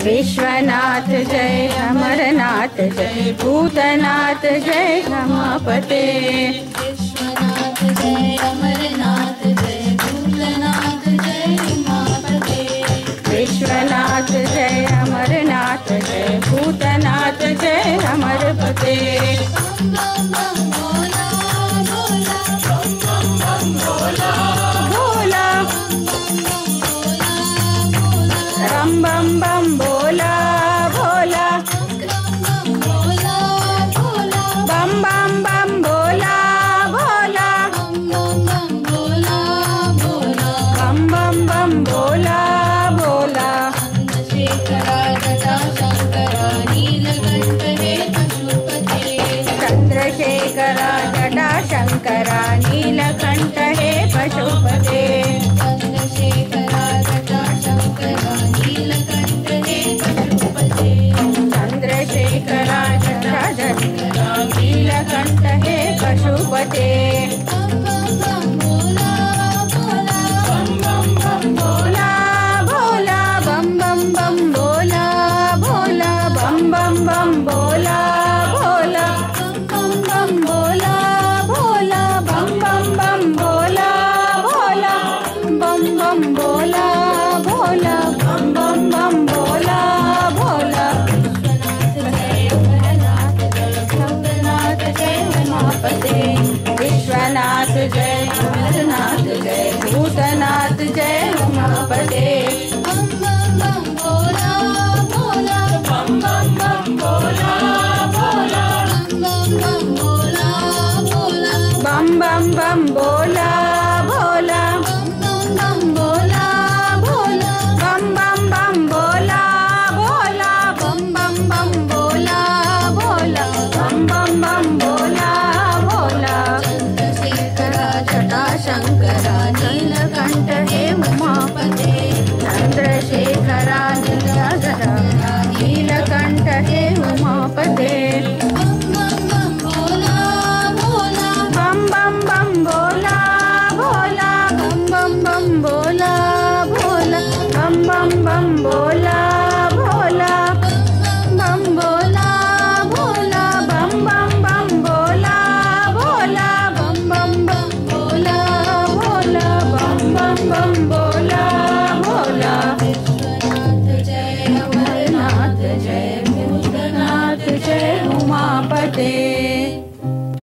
विश्वनाथ जय अमरनाथ जय भूतनाथ जय रमापते। विश्वनाथ जय अमरनाथ जय भूतनाथ जय रमापते। विश्वनाथ जय अमरनाथ जय भूतनाथ जय अमरपते। बम बम भोला भोला, बम बम बम भोला भोला, बम बम बम भोला भोला। चंद्रशेखरा जटा शंकरा नीलकंठ हे पशुपते। चंद्रशेखरा जटा शंकरा नीलकंठ हे पशुपते। चंद्रशेखरा जटा शंकरा नीलकंठ हे पशुपते। चंद्रशेखरा जटा शंकरा नीलकंठ हे पशुपते। भोला भोला बम बम बम भोला भोला, बम बम बम भोला भोला, बम बम भोला भोला, बम बम बम भोला भोला, बम बम भोला भोला, बम बम बम भोला भोला। विश्वनाथ जय अमरनाथ जय भूतनाथ जय रमापते।